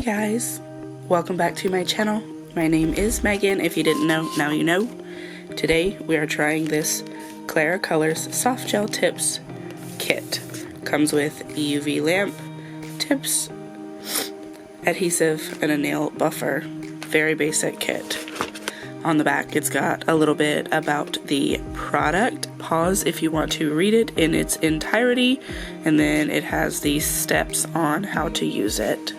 guys, welcome back to my channel. My name is Megan. If you didn't know, now you know. Today we are trying this Clara Colors Soft Gel Tips kit. Comes with UV lamp, tips, adhesive, and a nail buffer. Very basic kit. On the back it's got a little bit about the product. Pause if you want to read it in its entirety, and then it has these steps on how to use it.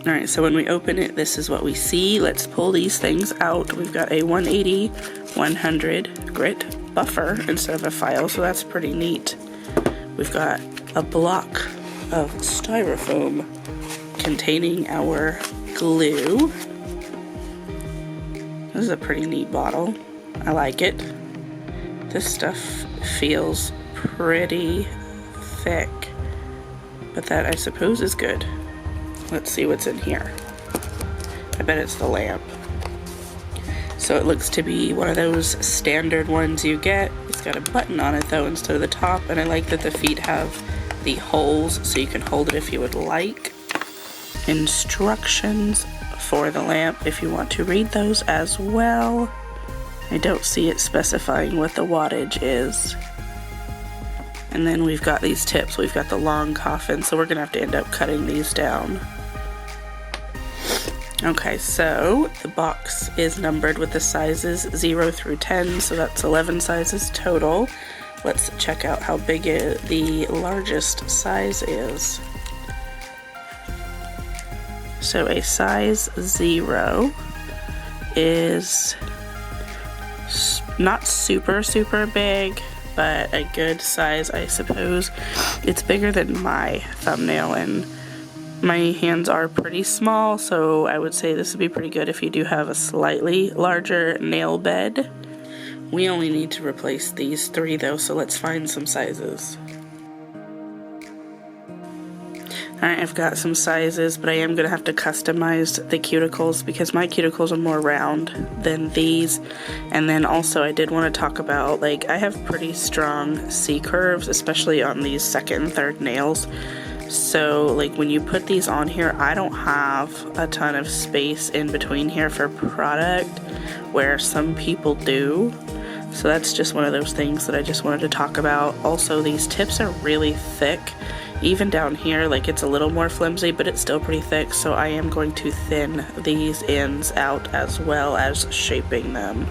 Alright, so when we open it, this is what we see. Let's pull these things out. We've got a 180, 100 grit buffer instead of a file, so that's pretty neat. We've got a block of styrofoam containing our glue. This is a pretty neat bottle. I like it. This stuff feels pretty thick, but that I suppose is good. Let's see what's in here. I bet it's the lamp. So it looks to be one of those standard ones you get. It's got a button on it though instead of the top, and I like that the feet have the holes so you can hold it if you would like. Instructions for the lamp if you want to read those as well. I don't see it specifying what the wattage is. And then we've got these tips. We've got the long coffin, so we're gonna have to end up cutting these down. Okay, so the box is numbered with the sizes 0 through 10, so that's 11 sizes total. Let's check out how big the largest size is. So a size 0 is not super big, but a good size, I suppose. It's bigger than my thumbnail, and my hands are pretty small, so I would say this would be pretty good if you do have a slightly larger nail bed. We only need to replace these 3 though, so let's find some sizes. Alright, I've got some sizes, but I am going to have to customize the cuticles because my cuticles are more round than these. And then also I did want to talk about, like, I have pretty strong C-curves, especially on these second and third nails. So, like, when you put these on here, I don't have a ton of space in between here for product, where some people do. So that's just one of those things that I just wanted to talk about. Also, these tips are really thick. Even down here, like, it's a little more flimsy, but it's still pretty thick, so I am going to thin these ends out as well as shaping them.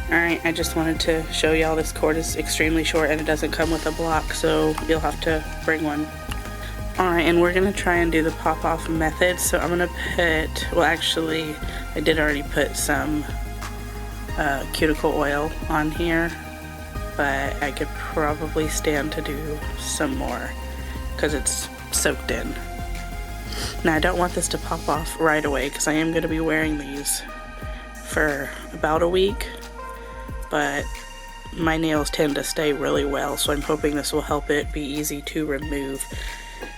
Alright, I just wanted to show y'all this cord is extremely short and it doesn't come with a block, so you'll have to bring one. Alright, and we're going to try and do the pop-off method, so I'm going to put, well actually, I did already put some cuticle oil on here, but I could probably stand to do some more because it's soaked in. Now I don't want this to pop off right away because I am going to be wearing these for about a week. But my nails tend to stay really well, so I'm hoping this will help it be easy to remove.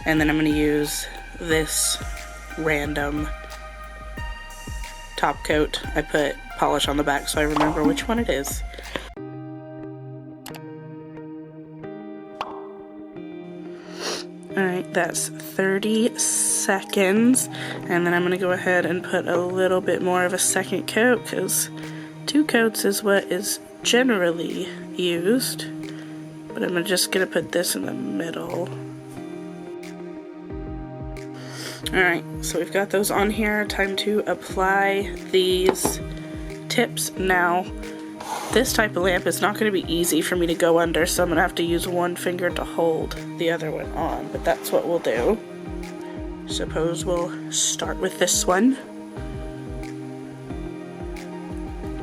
And then I'm going to use this random top coat. I put polish on the back so I remember which one it is. Alright, that's 30 seconds. And then I'm going to go ahead and put a little bit more of a second coat because 2 coats is what is generally used, but I'm just gonna put this in the middle. Alright, so we've got those on here. Time to apply these tips. Now, this type of lamp is not going to be easy for me to go under, so I'm going to have to use one finger to hold the other one on, but that's what we'll do. Suppose we'll start with this one.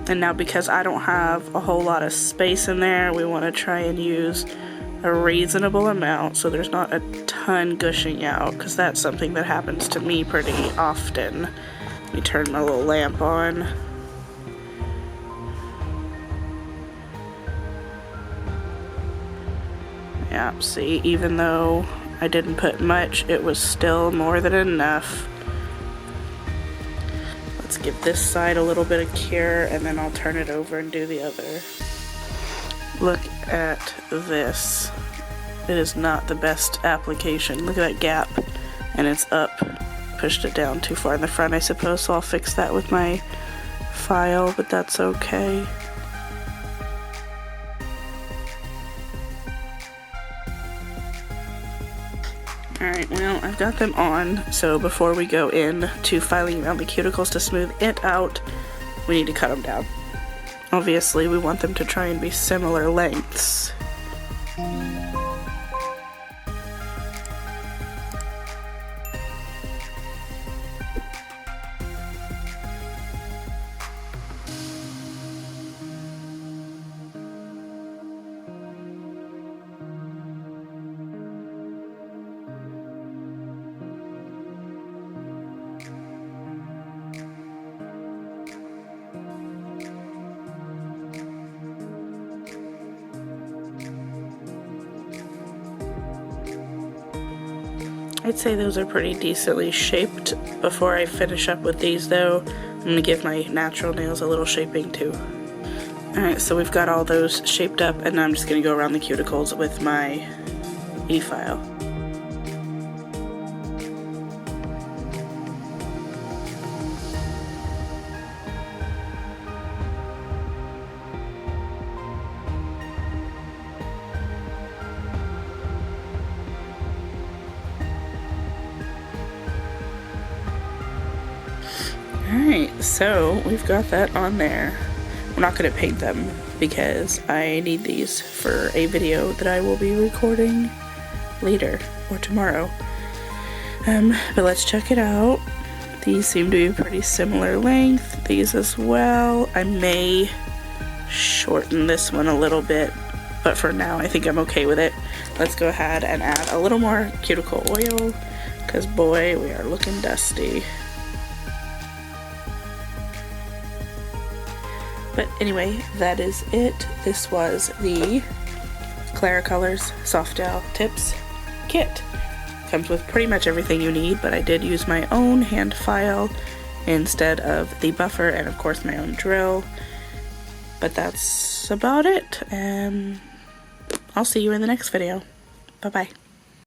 And now because I don't have a whole lot of space in there, we want to try and use a reasonable amount so there's not a ton gushing out, because that's something that happens to me pretty often. Let me turn my little lamp on. Yeah, see, even though I didn't put much, it was still more than enough. Let's give this side a little bit of cure, and then I'll turn it over and do the other. Look at this. It is not the best application. Look at that gap, and it's up. Pushed it down too far in the front, I suppose, so I'll fix that with my file, but that's okay. Alright, well, I've got them on, so before we go in to filing around the cuticles to smooth it out, we need to cut them down. Obviously, we want them to try and be similar lengths. I'd say those are pretty decently shaped. Before I finish up with these though, I'm going to give my natural nails a little shaping too. Alright, so we've got all those shaped up, and now I'm just going to go around the cuticles with my e-file. Alright, so we've got that on there. We're not going to paint them because I need these for a video that I will be recording later or tomorrow. But let's check it out. These seem to be pretty similar length. These as well. I may shorten this one a little bit, but for now I think I'm okay with it. Let's go ahead and add a little more cuticle oil because boy, we are looking dusty. But anyway, that is it. This was the Clara Colors Soft Gel Tips Kit. Comes with pretty much everything you need, but I did use my own hand file instead of the buffer, and of course my own drill. But that's about it. I'll see you in the next video. Bye-bye.